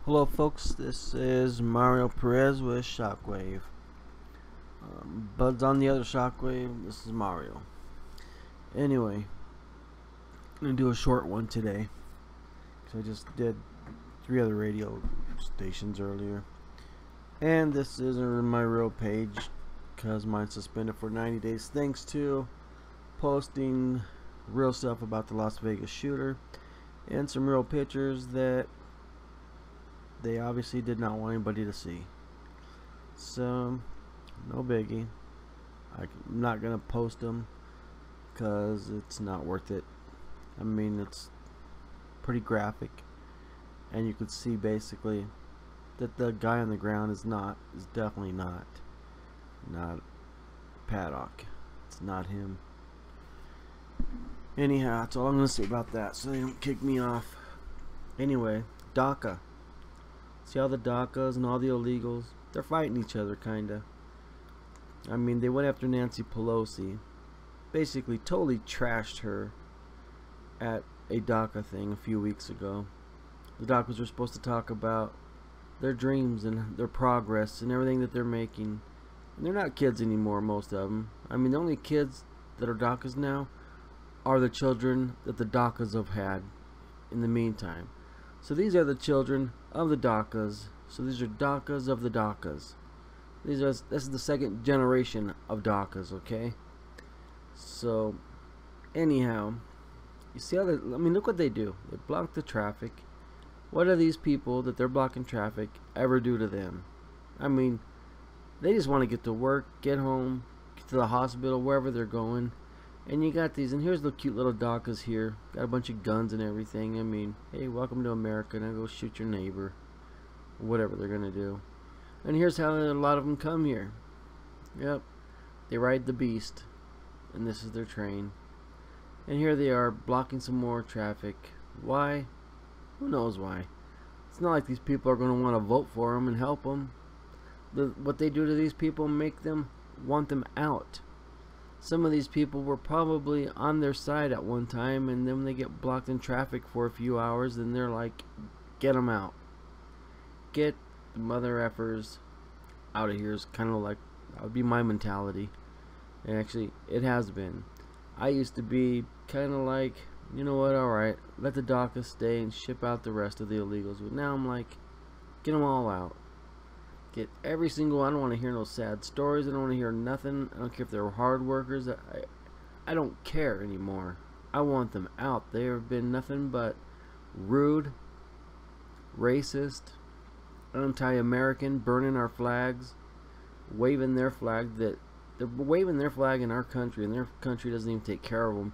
Hello folks, this is Mario Perez with Shockwave. Bud's on the other Shockwave, this is Mario. Anyway, I'm going to do a short one today, because I just did 3 other radio stations earlier. And this isn't my real page, because mine's suspended for 90 days thanks to posting real stuff about the Las Vegas shooter and some real pictures that they obviously did not want anybody to see. So, no biggie. I'm not gonna post them because it's not worth it. I mean, it's pretty graphic, and you could see basically that the guy on the ground is definitely not Paddock. It's not him. Anyhow, that's all I'm gonna say about that, so they don't kick me off. Anyway, DACA. See all the DACAs and all the illegals? They're fighting each other, kinda. I mean, they went after Nancy Pelosi. Basically, totally trashed her at a DACA thing a few weeks ago. The DACAs were supposed to talk about their dreams and their progress and everything that they're making. And they're not kids anymore, most of them. I mean, the only kids that are DACAs now are the children that the DACAs have had in the meantime. So these are the children of the DACAs. So these are DACAs of the DACAs. This is the second generation of DACAs, okay? So anyhow, you see how I mean, look what they do. They block the traffic. What do these people that they're blocking traffic ever do to them? I mean, they just want to get to work, get home, get to the hospital, wherever they're going. And you got these, and here's the cute little DACAs here. Got a bunch of guns and everything. I mean, hey, welcome to America. Now go shoot your neighbor. Whatever they're gonna do. And here's how a lot of them come here. Yep. They ride the beast. And this is their train. And here they are, blocking some more traffic. Why? Who knows why? It's not like these people are gonna want to vote for them and help them. What they do to these people make them want them out. Some of these people were probably on their side at one time, and then when they get blocked in traffic for a few hours, then they're like, get them out. Get the mother effers out of here. Is kind of like, that would be my mentality. And actually, it has been. I used to be kind of like, you know what, alright, let the DACA stay and ship out the rest of the illegals. But now I'm like, get them all out. Get every single one. I don't want to hear no sad stories. I don't want to hear nothing. I don't care if they're hard workers. I don't care anymore. I want them out. They have been nothing but rude, racist, anti-American, burning our flags, waving their flag. That they're waving their flag in our country, and their country doesn't even take care of them.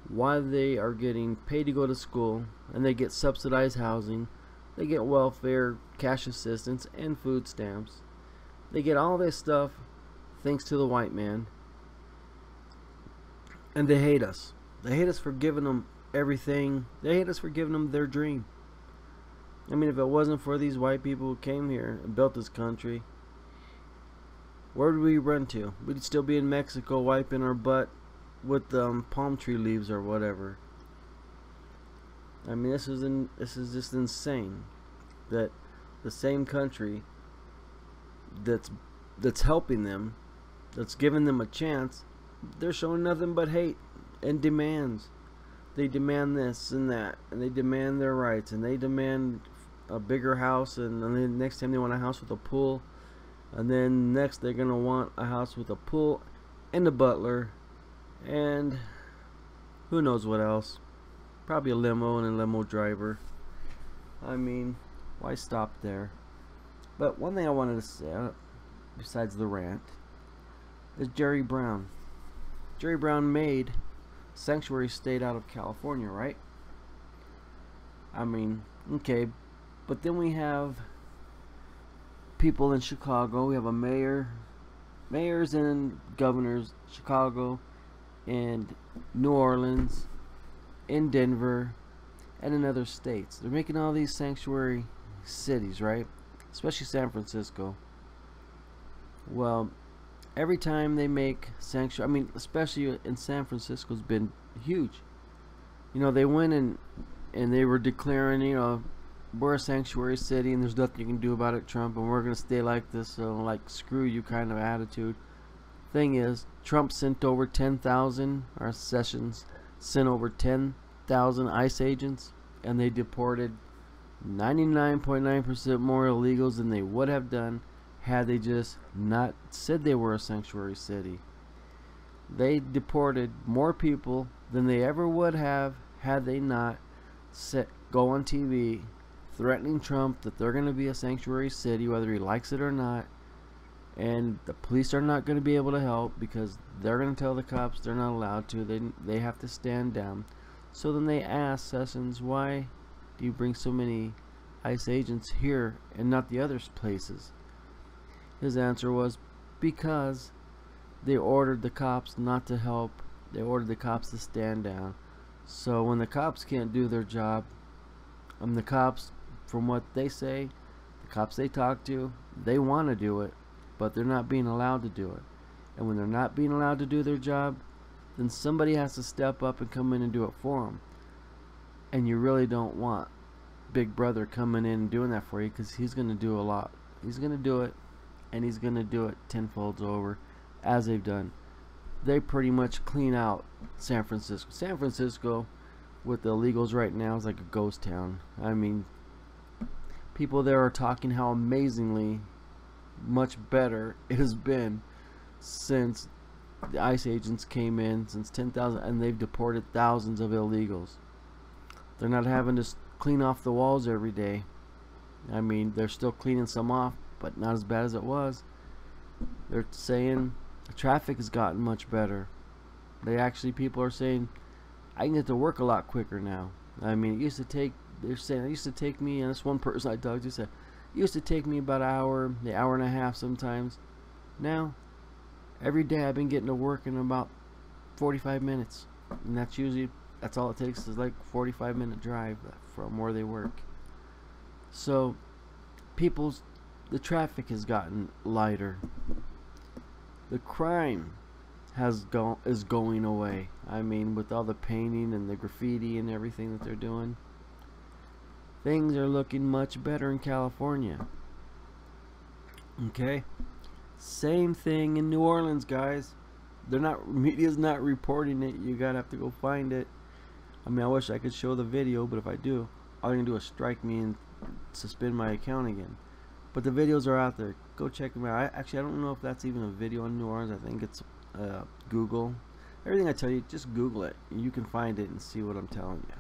While they are getting paid to go to school, and they get subsidized housing. They get welfare, cash assistance, and food stamps. They get all this stuff thanks to the white man. And they hate us. They hate us for giving them everything. They hate us for giving them their dream. I mean, if it wasn't for these white people who came here and built this country, where would we run to? We'd still be in Mexico wiping our butt with palm tree leaves or whatever. I mean, this is just insane that the same country that's helping them, that's giving them a chance, they're showing nothing but hate and demands. They demand this and that, and they demand their rights, and they demand a bigger house, and then next time they want a house with a pool, and then next they're gonna want a house with a pool and a butler, and who knows what else. Probably a limo and a limo driver. I mean, why stop there? But one thing I wanted to say, besides the rant, is Jerry Brown. Jerry Brown made Sanctuary State out of California, right? I mean, okay, but then we have people in Chicago. We have a mayors and governors, Chicago and New Orleans, in Denver, and in other states. They're making all these sanctuary cities, right? Especially San Francisco. Well, every time they make sanctuary, I mean, especially in San Francisco's been huge. You know, they went and they were declaring, you know, we're a sanctuary city and there's nothing you can do about it, Trump, and we're gonna stay like this, so like screw you kind of attitude. Thing is, Trump sent over 10,000, or Sessions sent over 10,000 ICE agents, and they deported 99.9% more illegals than they would have done had they just not said they were a sanctuary city. They deported more people than they ever would have had they not go on TV threatening Trump that they're going to be a sanctuary city whether he likes it or not, and the police are not going to be able to help because they're going to tell the cops they're not allowed to. They have to stand down. So then they asked Sessions, why do you bring so many ICE agents here and not the other places? His answer was, because they ordered the cops not to help. They ordered the cops to stand down. So when the cops can't do their job, and the cops, from what they say, the cops they talk to, they want to do it, but they're not being allowed to do it. And when they're not being allowed to do their job, then somebody has to step up and come in and do it for them. And you really don't want Big Brother coming in and doing that for you, because he's going to do a lot. He's going to do it, and he's going to do it tenfold over, as they've done. They pretty much clean out San Francisco. San Francisco, with the illegals right now, is like a ghost town. I mean, people there are talking how amazingly much better it has been since the ICE agents came in, since 10,000, and they've deported thousands of illegals. They're not having to clean off the walls every day. I mean, they're still cleaning some off, but not as bad as it was. They're saying the traffic has gotten much better. People are saying, I can get to work a lot quicker now. I mean, it used to take, they're saying, it used to take me, and this one person I talked to said, it used to take me about an hour and a half sometimes. Now, every day I've been getting to work in about 45 minutes. And that's all it takes, is like 45-minute drive from where they work. So, the traffic has gotten lighter. The crime is going away. I mean, with all the painting and the graffiti and everything that they're doing, things are looking much better in California. Okay, same thing in New Orleans, guys. Media's not reporting it. You gotta have to go find it. I mean, I wish I could show the video, but if I do, all they're gonna do is strike me and suspend my account again. But the videos are out there. Go check them out. I don't know if that's even a video in New Orleans. I think it's Google. Everything I tell you, just Google it. You can find it and see what I'm telling you.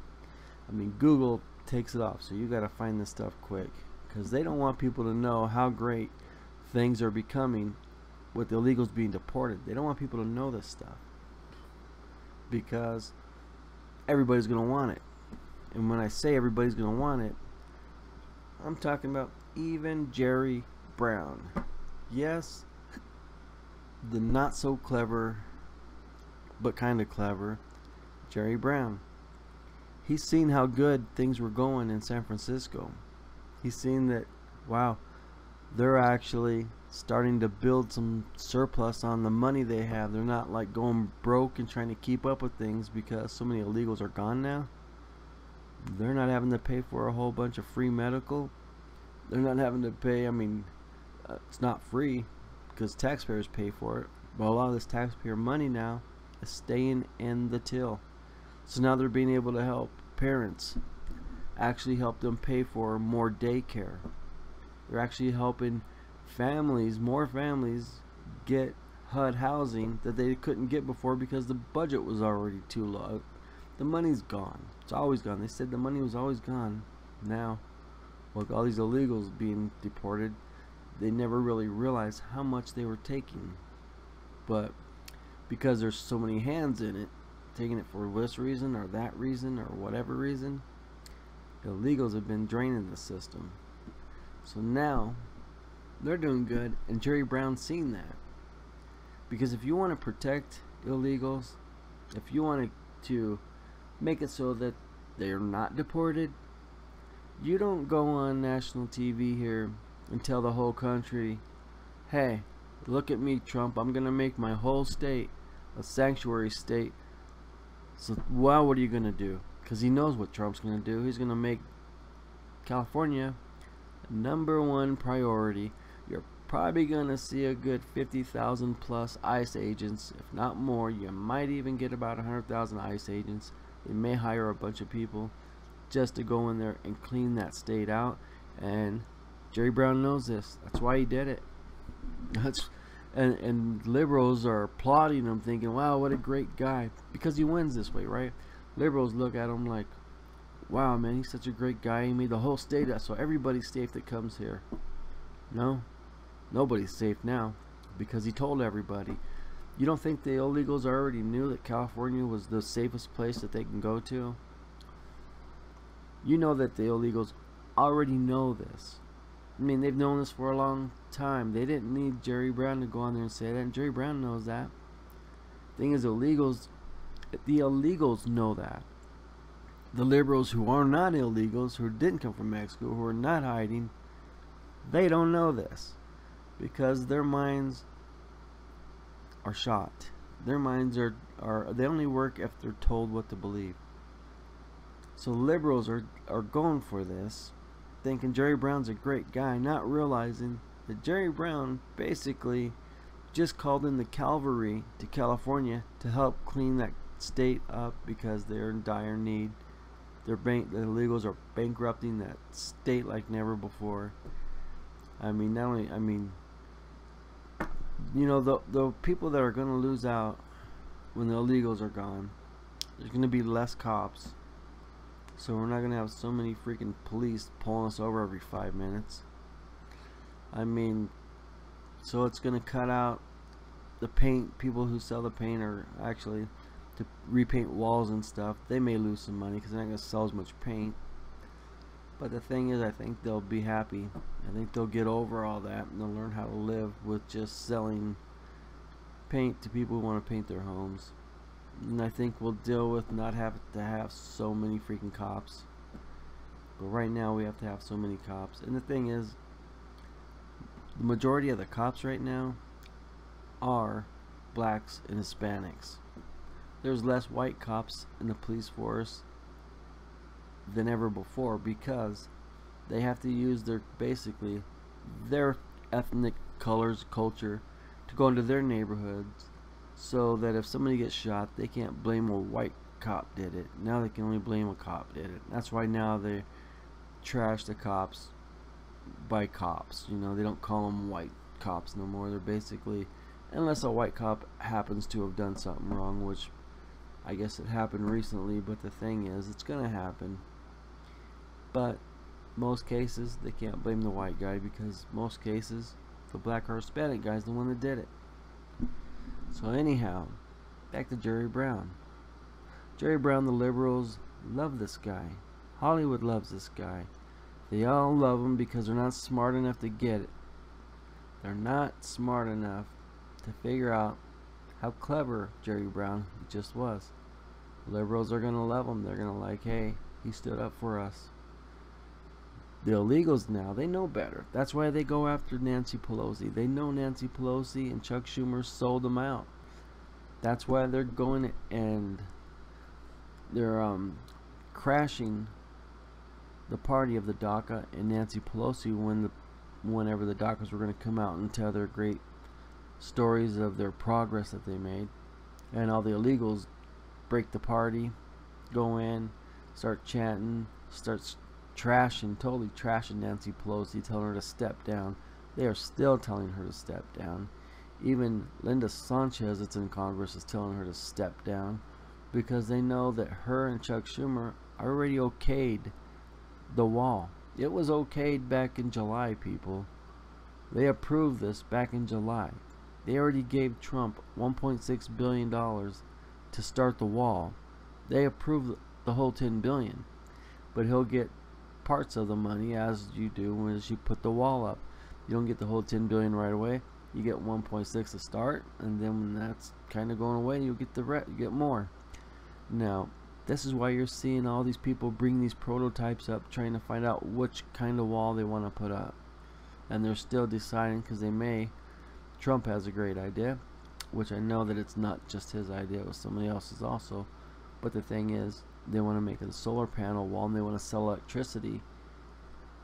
I mean, Google takes it off, so you got to find this stuff quick, because they don't want people to know how great things are becoming with the illegals being deported. They don't want people to know this stuff, because everybody's going to want it. And when I say everybody's going to want it, I'm talking about even Jerry Brown. Yes, the not so clever but kind of clever Jerry Brown. He's seen how good things were going in San Francisco. He's seen that, wow, they're actually starting to build some surplus on the money they have. They're not like going broke and trying to keep up with things because so many illegals are gone now. They're not having to pay for a whole bunch of free medical. They're not having to pay, I mean, it's not free because taxpayers pay for it, but a lot of this taxpayer money now is staying in the till. So now they're being able to help parents, actually help them pay for more daycare. They're actually helping families, more families, get HUD housing that they couldn't get before because the budget was already too low. The money's gone. It's always gone. They said the money was always gone. Now, with all these illegals being deported, they never really realized how much they were taking. But because there's so many hands in it, taking it for this reason or that reason or whatever reason, illegals have been draining the system. So now they're doing good, and Jerry Brown's seen that. Because if you want to protect illegals, if you want to make it so that they're not deported, you don't go on national TV here and tell the whole country, hey, look at me, Trump, I'm gonna make my whole state a sanctuary state. So, well, what are you gonna do? Because he knows what Trump's gonna do. He's gonna make California, #1 priority. You're probably gonna see a good 50,000 plus ICE agents, if not more. You might even get about 100,000 ICE agents. They may hire a bunch of people just to go in there and clean that state out. And Jerry Brown knows this. That's why he did it. And liberals are applauding him, thinking, wow, what a great guy, because he wins this way, right? Liberals look at him like, wow, man, he's such a great guy. He made the whole state up, so everybody's safe that comes here. No, nobody's safe now, because he told everybody. You don't think the illegals already knew that California was the safest place that they can go to? You know that the illegals already know this. I mean, they've known this for a long time. They didn't need Jerry Brown to go on there and say that, and Jerry Brown knows that. Thing is, the illegals know that. The liberals who are not illegals, who didn't come from Mexico, who are not hiding, they don't know this, because their minds are shot. Their minds are they only work if they're told what to believe. So liberals are going for this, thinking Jerry Brown's a great guy, not realizing that Jerry Brown basically just called in the cavalry to California to help clean that state up, because they're in dire need. The illegals are bankrupting that state like never before. I mean, you know, the people that are going to lose out when the illegals are gone, there's going to be less cops. So we're not going to have so many freaking police pulling us over every 5 minutes. I mean, so it's going to cut out the paint. People who sell the paint, or actually to repaint walls and stuff, they may lose some money because they're not going to sell as much paint. But the thing is, I think they'll be happy. I think they'll get over all that, and they'll learn how to live with just selling paint to people who want to paint their homes. And I think we'll deal with not having to have so many freaking cops. But right now we have to have so many cops. And the thing is, the majority of the cops right now are blacks and Hispanics. There's less white cops in the police force than ever before, because they have to use basically their ethnic colors, culture, to go into their neighborhoods, so that if somebody gets shot, they can't blame a white cop did it. Now they can only blame a cop did it. That's why now they trash the cops by cops. You know, they don't call them white cops no more. They're basically, unless a white cop happens to have done something wrong, which I guess it happened recently, but the thing is, it's gonna happen. But most cases, they can't blame the white guy, because most cases, the black or Hispanic guy's the one that did it. So anyhow, back to Jerry Brown. Jerry Brown, the liberals love this guy. Hollywood loves this guy. They all love him because they're not smart enough to get it. They're not smart enough to figure out how clever Jerry Brown just was. Liberals are going to love him. They're going to like, hey, he stood up for us. The illegals now, they know better. That's why they go after Nancy Pelosi. They know Nancy Pelosi and Chuck Schumer sold them out. That's why they're going and they're crashing the party of the DACA and Nancy Pelosi whenever the DACAs were going to come out and tell their great stories of their progress that they made. And all the illegals break the party, go in, start chanting, totally trashing Nancy Pelosi, telling her to step down. They are still telling her to step down. Even Linda Sanchez, that's in Congress, is telling her to step down, because they know that her and Chuck Schumer already okayed the wall. It was okayed back in July, people. They approved this back in July. They already gave Trump $1.6 billion to start the wall. They approved the whole $10 billion. But he'll get parts of the money, as you do as you put the wall up. You don't get the whole $10 billion right away. You get 1.6 to start, and then when that's kind of going away, you get you get more. Now, this is why you're seeing all these people bring these prototypes up, trying to find out which kind of wall they want to put up. And they're still deciding, because Trump has a great idea, which I know that it's not just his idea, it was somebody else's also. But the thing is, they want to make it a solar panel wall, and they want to sell electricity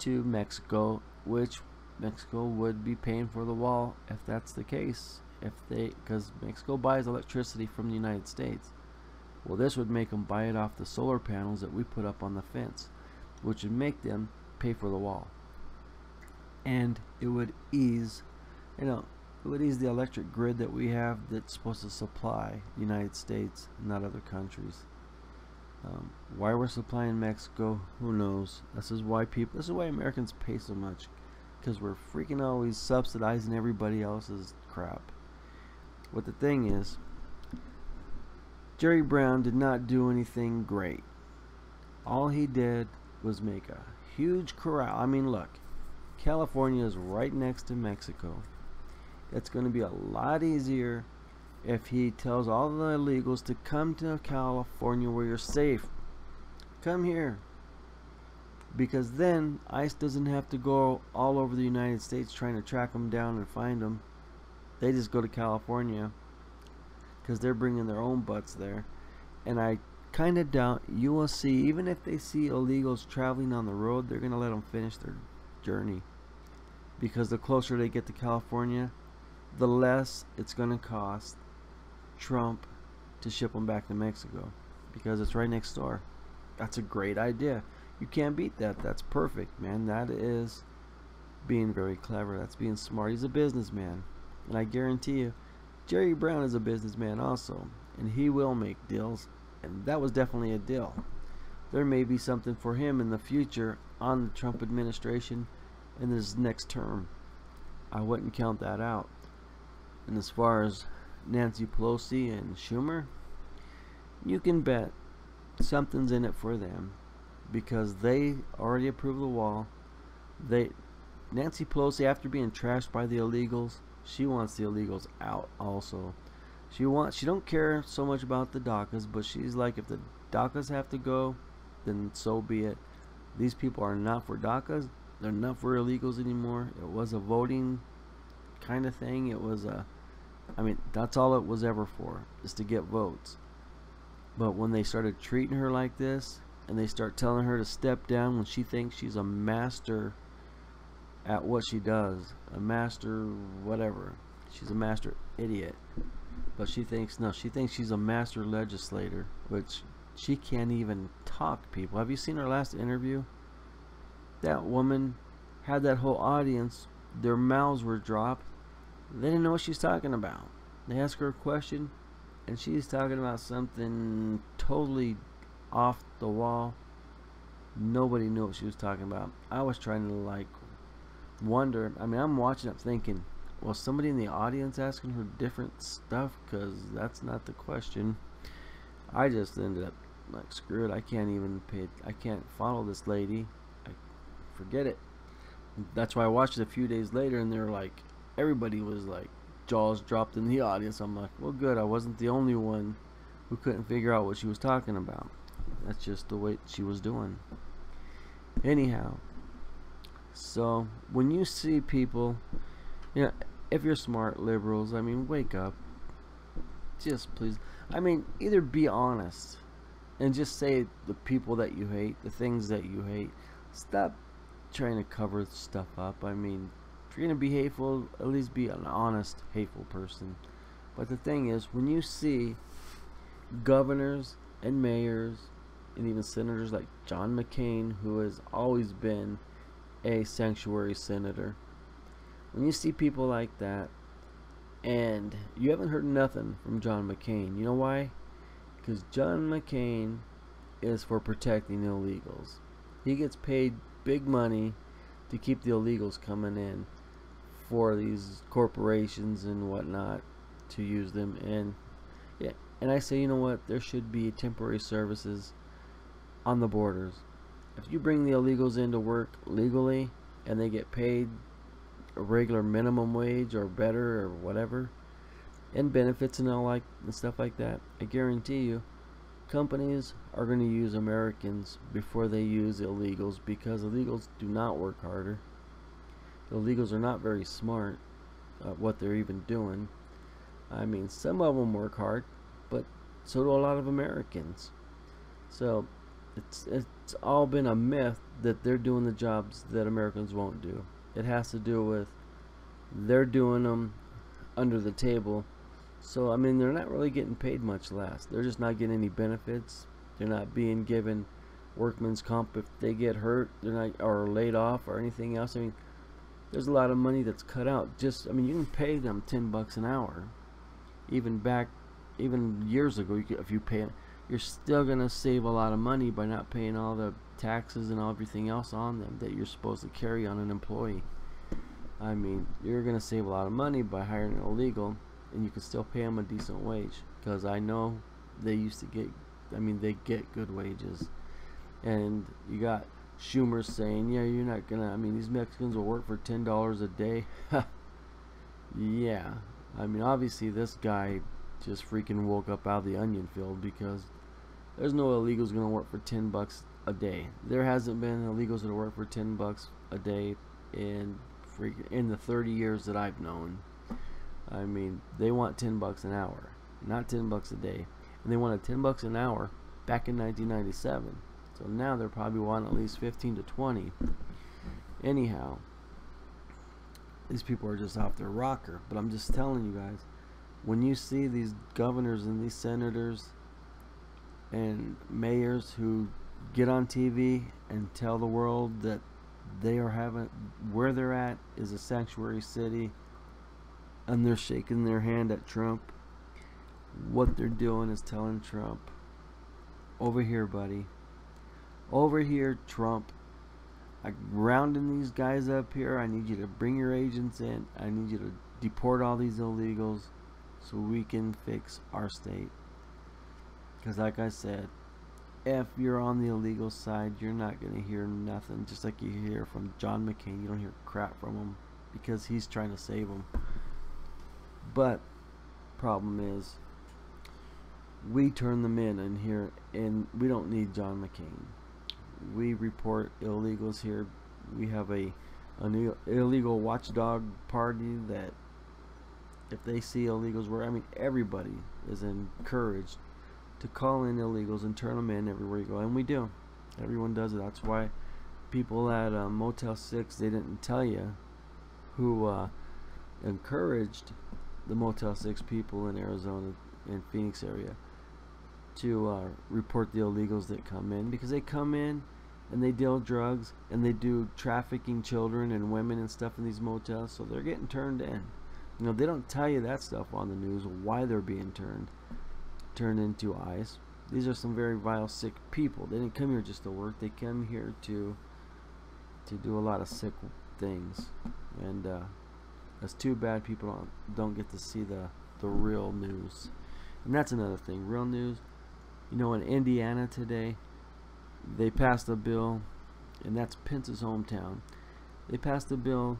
to Mexico, which Mexico would be paying for the wall if that's the case. Because Mexico buys electricity from the United States. Well, this would make them buy it off the solar panels that we put up on the fence, which would make them pay for the wall. And it would ease, it would ease the electric grid that we have that's supposed to supply the United States, not other countries. Why we're supplying Mexico, who knows? This is why Americans pay so much, because we're freaking always subsidizing everybody else's crap. What the thing is, Jerry Brown did not do anything great. All he did was make a huge corral. I mean, look, California is right next to Mexico. It's going to be a lot easier if he tells all the illegals to come to California where you're safe. Come here. Because then ICE doesn't have to go all over the United States trying to track them down and find them. They just go to California because they're bringing their own butts there. And I kind of doubt you will see, even if they see illegals traveling on the road, they're going to let them finish their journey. Because the closer they get to California, the less it's going to cost Trump to ship them back to Mexico, because it's right next door. That's a great idea. You can't beat that. That's perfect, man. That is being very clever. That's being smart. He's a businessman, and I guarantee you Jerry Brown is a businessman also, and he will make deals, and that was definitely a deal. There may be something for him in the future on the Trump administration in his next term. I wouldn't count that out. And as far as Nancy Pelosi and Schumer, you can bet something's in it for them, because they already approved the wall. Nancy Pelosi, after being trashed by the illegals, she wants the illegals out also. She don't care so much about the DACAs, but she's like, if the DACAs have to go, then so be it. These people are not for DACAs. They're not for illegals anymore. It was a voting kind of thing. It was that's all it was ever for, is to get votes. But when they started treating her like this, and they start telling her to step down when she thinks she's a master at what she does, a master whatever, she's a master idiot, but she thinks she's a master legislator, which she can't even talk, people. Have you seen her last interview? That woman had that whole audience, their mouths were dropped. They didn't know what she's talking about. They asked her a question, and she's talking about something totally off the wall. Nobody knew what she was talking about. I was trying to wonder. I'm watching it thinking, well, somebody in the audience asking her different stuff, because that's not the question. I just ended up screw it. I can't follow this lady. Forget it. That's why I watched it a few days later, and they're like, everybody was like jaws dropped in the audience. I'm like, well, good, I wasn't the only one who couldn't figure out what she was talking about. That's just the way she was doing. Anyhow, so when you see people, if you're smart liberals, wake up. Just please, either be honest and just say the people that you hate, the things that you hate. Stop trying to cover stuff up. If you're gonna be hateful, at least be an honest, hateful person. But the thing is, when you see governors and mayors and even senators like John McCain, who has always been a sanctuary senator, when you see people like that and you haven't heard nothing from John McCain, you know why? Because John McCain is for protecting illegals. He gets paid big money to keep the illegals coming in for these corporations and whatnot to use them. And I say, you know what, there should be temporary services on the borders. If you bring the illegals in to work legally and they get paid a regular minimum wage or better or whatever, and benefits and stuff like that, I guarantee you companies are going to use Americans before they use illegals, because illegals do not work harder. The illegals are not very smart at what they're even doing. Some of them work hard, but so do a lot of Americans. So It's all been a myth that they're doing the jobs that Americans won't do. It has to do with they're doing them under the table. So I mean, they're not really getting paid much less. They're just not getting any benefits. They're not being given workman's comp if they get hurt. They're not, or laid off or anything else. I mean, there's a lot of money that's cut out. Just, I mean, you can pay them $10 an hour. Even years ago, if you pay, you're still gonna save a lot of money by not paying all the taxes and everything else on them that you're supposed to carry on an employee. I mean, you're gonna save a lot of money by hiring an illegal, and you can still pay them a decent wage. Because I know they used to get, I mean, they get good wages. And you got Schumer saying, yeah, you're not gonna, I mean, these Mexicans will work for $10 a day. Yeah, I mean, obviously this guy just freaking woke up out of the onion field, because there's no illegals gonna work for $10 a day. There hasn't been illegals that work for $10 a day in the 30 years that I've known. I mean, they want $10 an hour, not $10 a day, and they wanted $10 an hour back in 1997. So now they're probably wanting at least 15 to 20. Anyhow, these people are just off their rocker. But I'm just telling you guys, when you see these governors and these senators and mayors who get on TV and tell the world that they are having, where they're at is a sanctuary city, and they're shaking their hand at Trump, what they're doing is telling Trump, over here, buddy. Over here, Trump. I'm rounding these guys up here. I need you to bring your agents in. I need you to deport all these illegals so we can fix our state. Because like I said, if you're on the illegal side, you're not going to hear nothing. Just like you hear from John McCain, you don't hear crap from him because he's trying to save them. But problem is, we turn them in here, and we don't need John McCain. We report illegals here. We have an illegal watchdog party that if they see illegals, I mean, everybody is encouraged to call in illegals and turn them in everywhere you go, and we do. Everyone does it. That's why people at Motel 6, they didn't tell you who encouraged the Motel 6 people in Arizona and Phoenix area to report the illegals that come in, because they come in and they deal drugs and they do trafficking children and women and stuff in these motels, so they're getting turned in. You know, they don't tell you that stuff on the news, why they're being turned into ICE. These are some very vile, sick people. They didn't come here just to work. They come here to do a lot of sick things, and that's too bad people don't get to see the real news. And that's another thing, real news. You know, in Indiana today, they passed a bill, and that's Pence's hometown. They passed a bill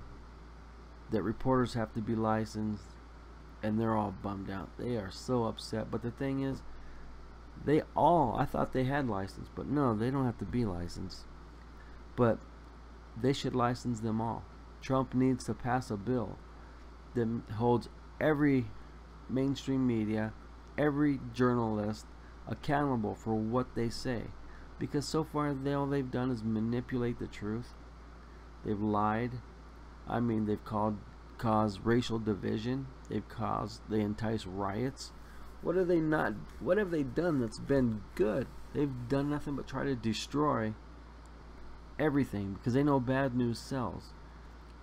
that reporters have to be licensed, and they're all bummed out. They are so upset. But the thing is, I thought they had license, but no, they don't have to be licensed. But they should license them all. Trump needs to pass a bill that holds every mainstream media, every journalist accountable for what they say, because so far all they've done is manipulate the truth. They've lied. I mean, they've caused racial division. They entice riots. What have they done that's been good? They've done nothing but try to destroy everything, because they know bad news sells.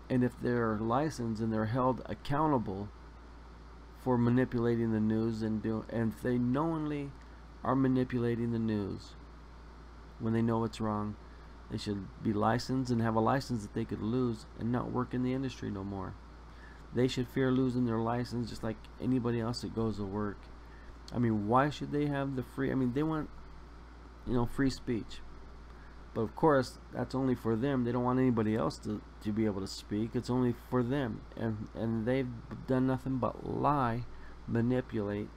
And if they're licensed and they're held accountable for manipulating the news, and if they knowingly are manipulating the news when they know it's wrong, they should be licensed and have a license that they could lose and not work in the industry no more. They should fear losing their license just like anybody else that goes to work. I mean, why should they have the free? I mean, they want, free speech. But of course, that's only for them. They don't want anybody else to be able to speak. It's only for them. And they've done nothing but lie, manipulate,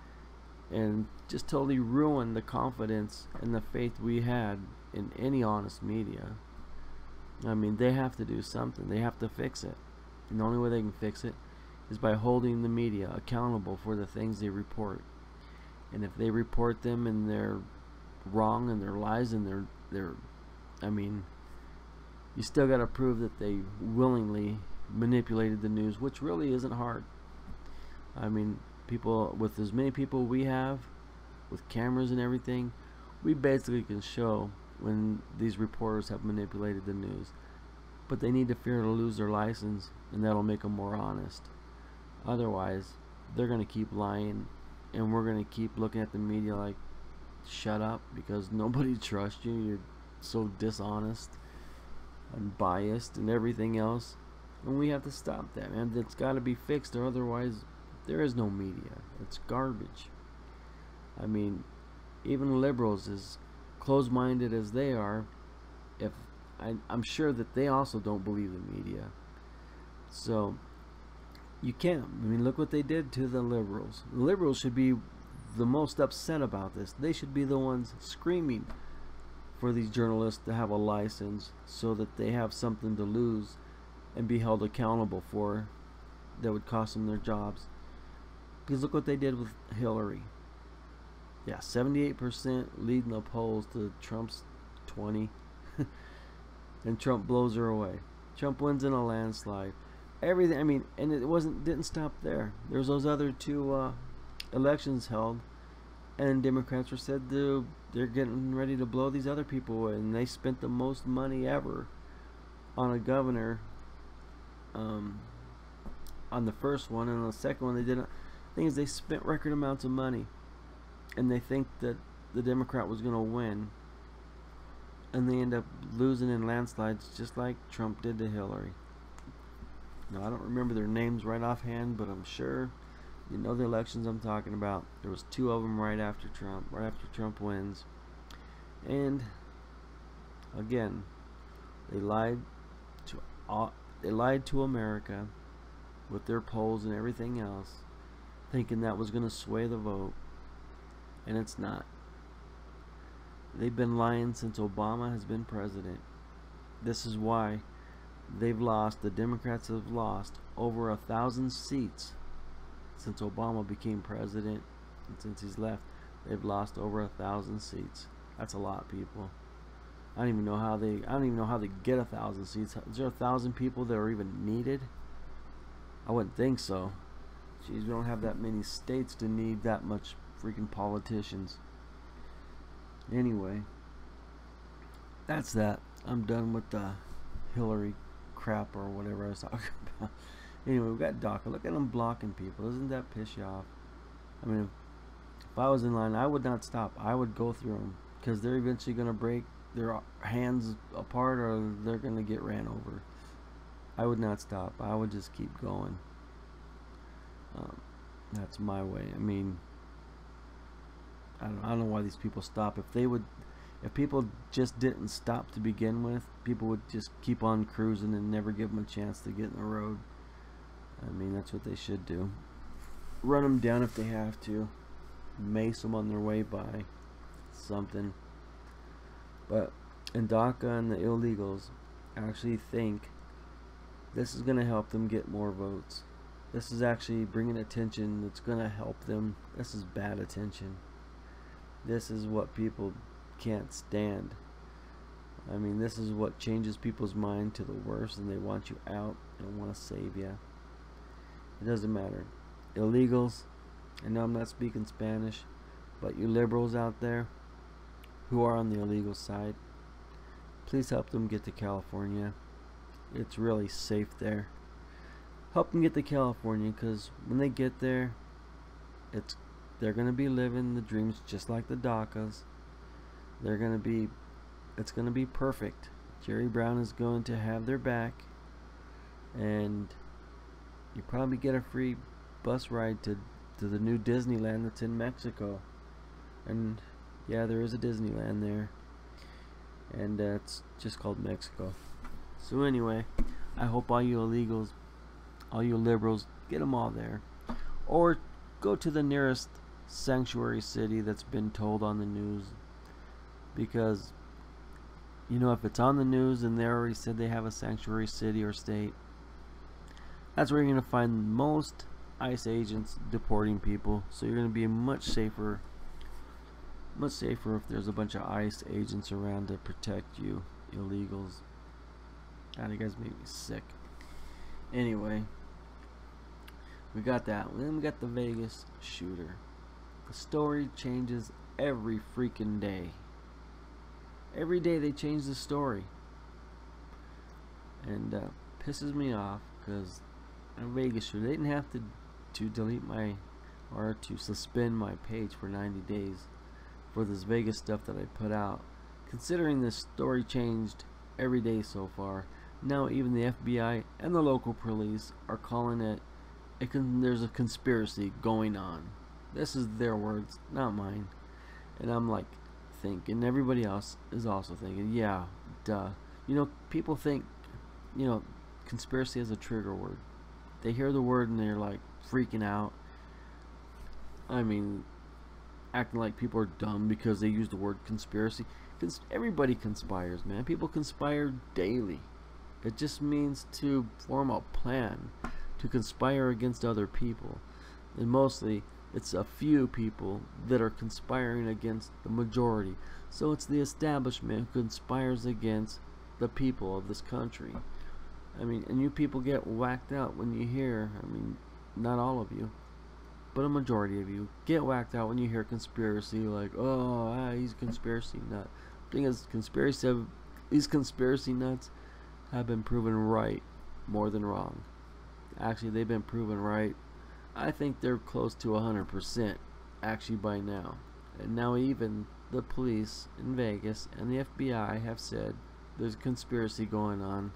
and just totally ruin the confidence and the faith we had in any honest media. I mean, they have to do something. They have to fix it. And the only way they can fix it is by holding the media accountable for the things they report. And if they report them and they're wrong and they're lies and they're, I mean, you still got to prove that they willingly manipulated the news, which really isn't hard. I mean, people, with as many people we have, with cameras and everything, we basically can show when these reporters have manipulated the news. But they need to fear to lose their license, and that'll make them more honest. Otherwise, they're going to keep lying, and we're going to keep looking at the media like, shut up, because nobody trusts you. You're so dishonest and biased and everything else. And we have to stop that, man. It's got to be fixed, or otherwise there is no media. It's garbage. I mean, even liberals, as closed-minded as they are, I'm sure that they also don't believe the media. So you can't. I mean, look what they did to the liberals. The liberals should be the most upset about this. They should be the ones screaming for these journalists to have a license, so that they have something to lose and be held accountable for that would cost them their jobs. Because look what they did with Hillary. Yeah, 78% leading the polls to Trump's 20. And Trump blows her away. Trump wins in a landslide. Everything, I mean, and it didn't stop there. There's those other two elections held, and Democrats were said they're getting ready to blow these other people away, and they spent the most money ever on a governor on the first one, and on the second one they didn't. The thing is, they spent record amounts of money, and they think that the Democrat was going to win, and they end up losing in landslides just like Trump did to Hillary. Now, I don't remember their names right offhand, but I'm sure you know the elections I'm talking about. There was two of them right after Trump wins. And again, they lied to America with their polls and everything else, thinking that was going to sway the vote, and it's not. They've been lying since Obama has been president. This is why they've lost, the Democrats have lost over 1,000 seats since Obama became president, and since he's left, they've lost over 1,000 seats. That's a lot, people. I don't even know how they get 1,000 seats. Is there 1,000 people that are even needed? I wouldn't think so. Jeez, we don't have that many states to need that much freaking politicians. Anyway, that's that. I'm done with the Hillary crap or whatever I was talking about. Anyway, we got DACA. Look at them blocking people. Doesn't that piss you off? I mean, if I was in line, I would not stop. I would go through them, because they're eventually going to break their hands apart, or they're going to get ran over. I would not stop. I would just keep going. That's my way. I mean, I don't know why these people stop. If people just didn't stop to begin with, people would just keep on cruising and never give them a chance to get in the road. I mean, that's what they should do. Run them down if they have to. Mace them on their way by. Something. But in DACA and the illegals, I actually think this is going to help them get more votes. This is actually bringing attention that's going to help them. This is bad attention. This is what people can't stand. I mean, this is what changes people's mind to the worst, and they want you out and want to save you. It doesn't matter. Illegals, I know I'm not speaking Spanish, but you liberals out there who are on the illegal side, please help them get to California. It's really safe there. Help them get to California, because when they get there, they're going to be living the dreams just like the DACAs. It's going to be perfect. Jerry Brown is going to have their back, and you probably get a free bus ride to the new Disneyland that's in Mexico. And yeah, there is a Disneyland there, and it's just called Mexico. So anyway, I hope all you illegals, all you liberals, get them all there, or go to the nearest sanctuary city that's been told on the news, because you know, if it's on the news and they already said they have a sanctuary city or state, that's where you're going to find most ICE agents deporting people. So you're going to be much safer Much safer if there's a bunch of ICE agents around to protect you, illegals. God, you guys make me sick. Anyway, we got that. Then we got the Vegas shooter. The story changes every freaking day. Every day they change the story. And pisses me off because a Vegas shooter, they didn't have to delete my, or to suspend my page for 90 days for this Vegas stuff that I put out. Considering this story changed every day so far, now even the FBI and the local police are calling it, there's a conspiracy going on. This is their words, not mine. And I'm like thinking, everybody else is also thinking, yeah, duh. You know, people think, you know, conspiracy is a trigger word. They hear the word and they're like freaking out. I mean, acting like people are dumb because they use the word conspiracy. Everybody conspires, man. People conspire daily. It just means to form a plan to conspire against other people. And mostly it's a few people that are conspiring against the majority. So it's the establishment who conspires against the people of this country. I mean, and you people get whacked out when you hear, I mean, not all of you, but a majority of you get whacked out when you hear conspiracy, like, oh, he's a conspiracy nut. Thing is, these conspiracy nuts have been proven right more than wrong. Actually, they've been proven right. I think they're close to 100% actually by now. And now even the police in Vegas and the FBI have said there's a conspiracy going on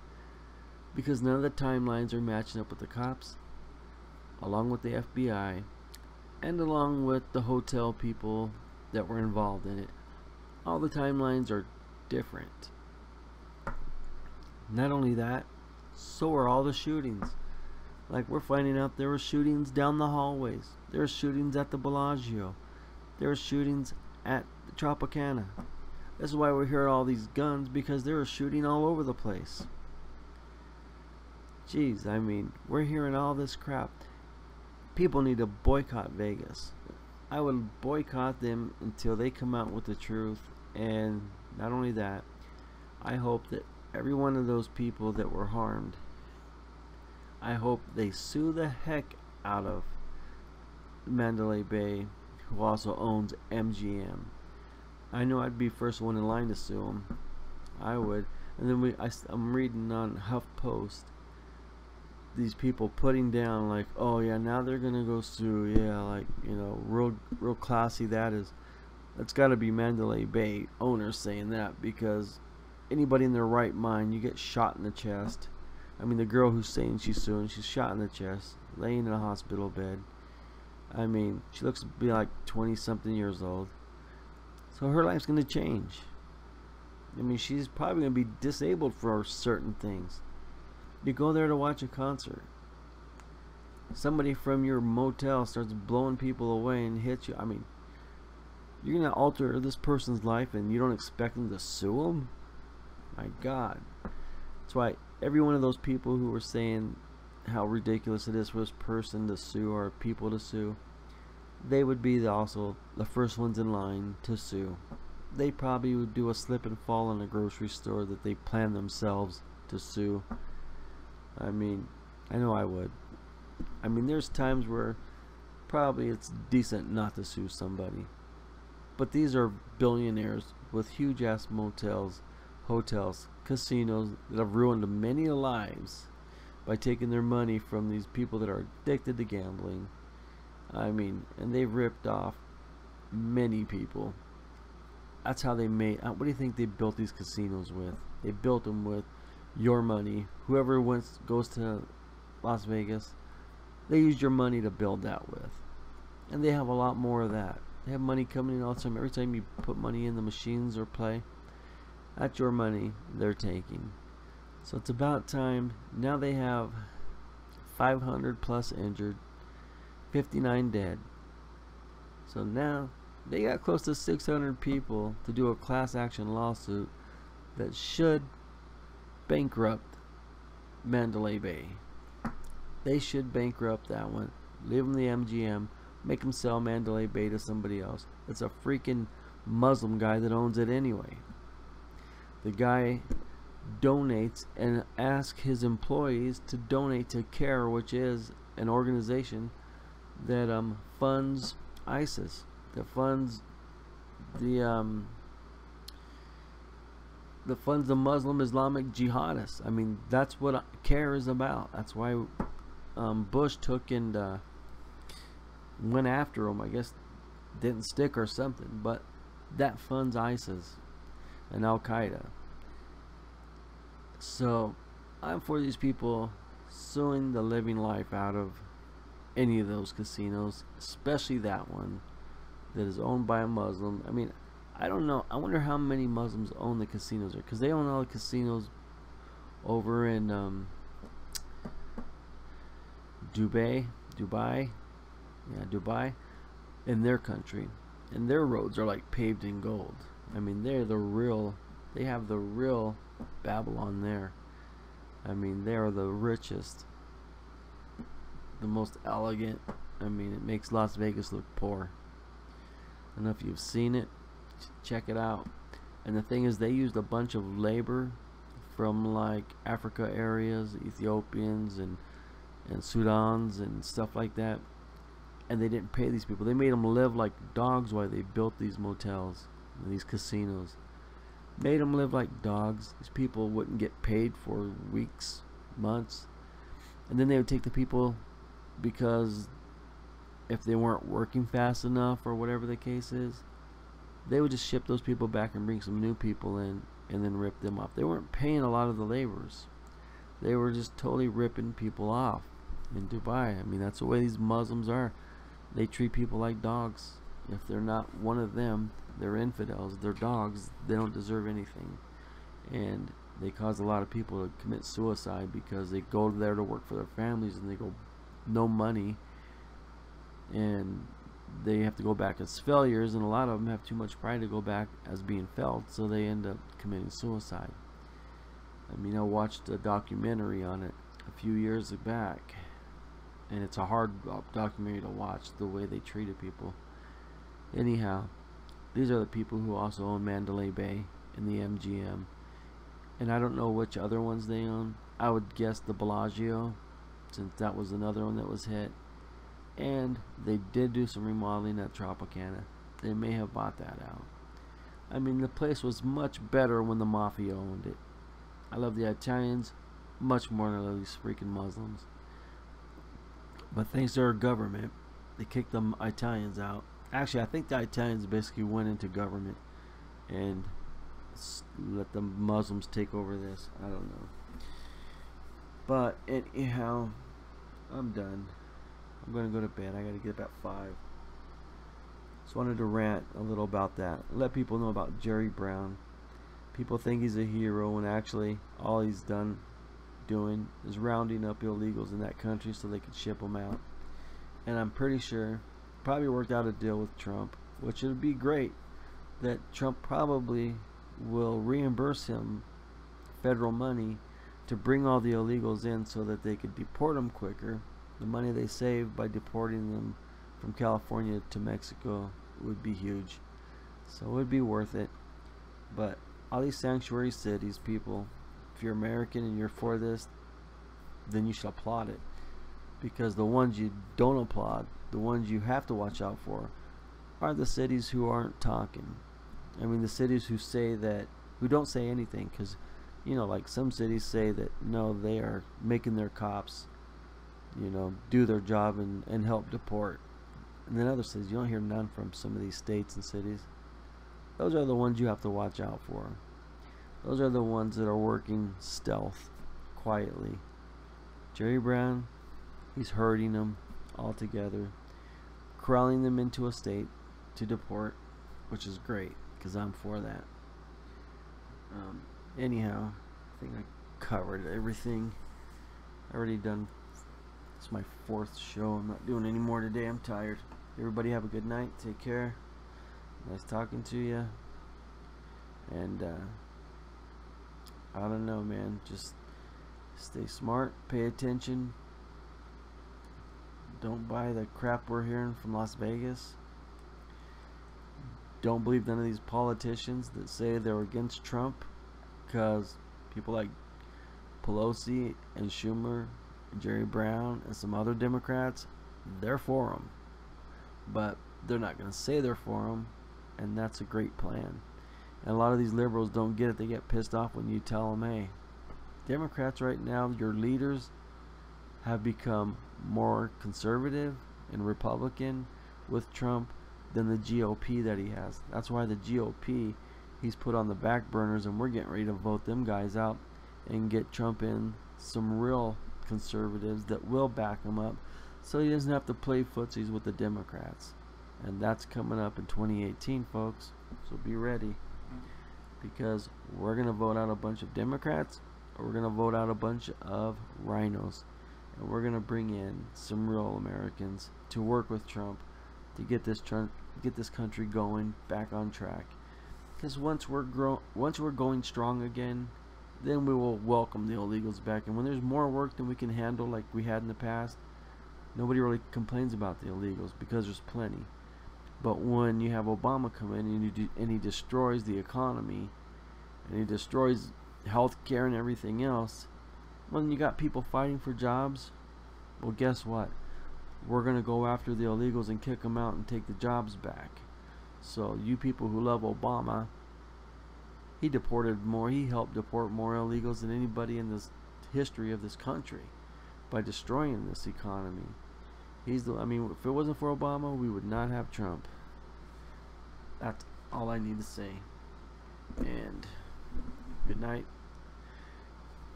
because none of the timelines are matching up with the cops, along with the FBI, and along with the hotel people that were involved in it. All the timelines are different. Not only that, so are all the shootings. Like, we're finding out there were shootings down the hallways. There were shootings at the Bellagio. There were shootings at the Tropicana. This is why we hear all these guns, because they were shooting all over the place. Jeez, I mean, we're hearing all this crap. People need to boycott Vegas. I would boycott them until they come out with the truth. And not only that, I hope that every one of those people that were harmed, I hope they sue the heck out of Mandalay Bay, who also owns MGM. I know I'd be first one in line to sue them. I would. And then I'm reading on HuffPost these people putting down like, oh yeah, now they're gonna go sue. Yeah, like, you know, real classy that is. That's got to be Mandalay Bay owners saying that, because anybody in their right mind, you get shot in the chest. I mean, the girl who's saying she's suing, she's shot in the chest, laying in a hospital bed. I mean, she looks to be like 20-something years old. So her life's going to change. I mean, she's probably going to be disabled for certain things. You go there to watch a concert. Somebody from your motel starts blowing people away and hits you. I mean, you're going to alter this person's life and you don't expect them to sue them? My God. That's why every one of those people who were saying how ridiculous it is for this person to sue or people to sue, they would be also the first ones in line to sue. They probably would do a slip and fall in a grocery store that they plan themselves to sue. I mean, I know I would. I mean, there's times where probably it's decent not to sue somebody. But these are billionaires with huge ass motels, hotels, casinos that have ruined many lives by taking their money from these people that are addicted to gambling. I mean, and they've ripped off many people. That's how they made. What do you think they built these casinos with? They built them with your money. Whoever goes to Las Vegas, they use your money to build that with. And they have a lot more of that. They have money coming in all the time. Every time you put money in the machines or play, that's your money they're taking. So it's about time. Now they have 500 plus injured, 59 dead. So now they got close to 600 people to do a class action lawsuit that should bankrupt Mandalay Bay. They should bankrupt that one. Leave them the MGM. Make them sell Mandalay Bay to somebody else. It's a freaking Muslim guy that owns it anyway. The guy donates and asks his employees to donate to CARE, which is an organization that funds ISIS, that funds the Muslim Islamic jihadists. I mean, that's what CARE is about. That's why Bush took and went after him. I guess didn't stick or something, but that funds ISIS and Al Qaeda. So I'm for these people suing the living life out of any of those casinos, especially that one that is owned by a Muslim. I mean, I don't know. I wonder how many Muslims own the casinos there, because they own all the casinos over in Dubai, in their country, and their roads are like paved in gold. I mean, they have the real Babylon there. I mean, they are the richest, the most elegant. I mean, it makes Las Vegas look poor. I don't know if you've seen it. Check it out. And the thing is, they used a bunch of labor from like Africa areas, Ethiopians and Sudans and stuff like that, and they didn't pay these people. They made them live like dogs while they built these motels and these casinos. Made them live like dogs. These people wouldn't get paid for weeks, months, and then they would take the people, because if they weren't working fast enough or whatever the case is, they would just ship those people back and bring some new people in and then rip them off. They weren't paying a lot of the laborers. They were just totally ripping people off in Dubai. I mean, that's the way these Muslims are. They treat people like dogs. If they're not one of them, they're infidels, they're dogs, they don't deserve anything. And they cause a lot of people to commit suicide because they go there to work for their families and they go no money, and they have to go back as failures, and a lot of them have too much pride to go back as being failed, so they end up committing suicide. I mean, I watched a documentary on it a few years back, and it's a hard documentary to watch, the way they treated people. Anyhow, these are the people who also own Mandalay Bay and the MGM, and I don't know which other ones they own. I would guess the Bellagio, since that was another one that was hit. And they did do some remodeling at Tropicana. They may have bought that out. I mean, the place was much better when the Mafia owned it. I love the Italians much more than these freaking Muslims. But thanks to our government, they kicked the Italians out. Actually, I think the Italians basically went into government and let the Muslims take over this. I don't know. But anyhow, I'm done. I'm gonna go to bed. I gotta get up at 5. Just wanted to rant a little about that. Let people know about Jerry Brown. People think he's a hero when actually all he's doing is rounding up illegals in that country so they can ship them out. And I'm pretty sure probably worked out a deal with Trump, which would be great, that Trump probably will reimburse him federal money to bring all the illegals in so that they could deport them quicker. The money they save by deporting them from California to Mexico would be huge, so it would be worth it. But all these sanctuary cities, people, if you're American and you're for this, then you should applaud it, because the ones you don't applaud, the ones you have to watch out for, are the cities who aren't talking. I mean, the cities who don't say anything, because you know, like some cities say that no, they are making their cops, you know, do their job and help deport. And then other cities, you don't hear none from some of these states and cities. Those are the ones you have to watch out for. Those are the ones that are working stealth, quietly. Jerry Brown, he's herding them all together, corralling them into a state to deport, which is great, because I'm for that. Anyhow, I think I covered everything. I already done. It's my 4th show. I'm not doing any more today. I'm tired. Everybody have a good night. Take care. Nice talking to you. And I don't know, man. Just stay smart. Pay attention. Don't buy the crap we're hearing from Las Vegas. don't believe none of these politicians that say they're against Trump, because people like Pelosi and Schumer, and Jerry Brown, and some other Democrats, they're for him. But they're not going to say they're for him, and that's a great plan. And a lot of these liberals don't get it. They get pissed off when you tell them, hey, Democrats right now, your leaders have become more conservative and Republican with Trump than the GOP that he has. That's why the GOP he's put on the back burners, and we're getting ready to vote them guys out and get Trump in some real conservatives that will back him up, so he doesn't have to play footsies with the Democrats. And that's coming up in 2018, folks. So be ready, because we're going to vote out a bunch of Democrats, or we're going to vote out a bunch of rhinos, and we're going to bring in some real Americans to work with Trump to get this country going back on track. Because once we're going strong again, then we will welcome the illegals back. And when there's more work than we can handle, like we had in the past, nobody really complains about the illegals because there's plenty. But when you have Obama come in and he destroys the economy, and he destroys health care and everything else, when you got people fighting for jobs, well, guess what? We're going to go after the illegals and kick them out and take the jobs back. So you people who love Obama, he helped deport more illegals than anybody in this history of this country by destroying this economy. If it wasn't for Obama, we would not have Trump. That's all I need to say. And good night.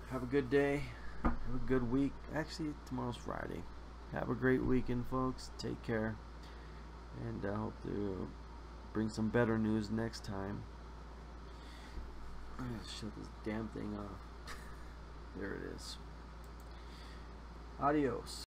Have a good day. Have a good week. Actually, tomorrow's Friday. Have a great weekend, folks. Take care. And I hope to bring some better news next time. I'm gonna shut this damn thing off. There it is. Adios.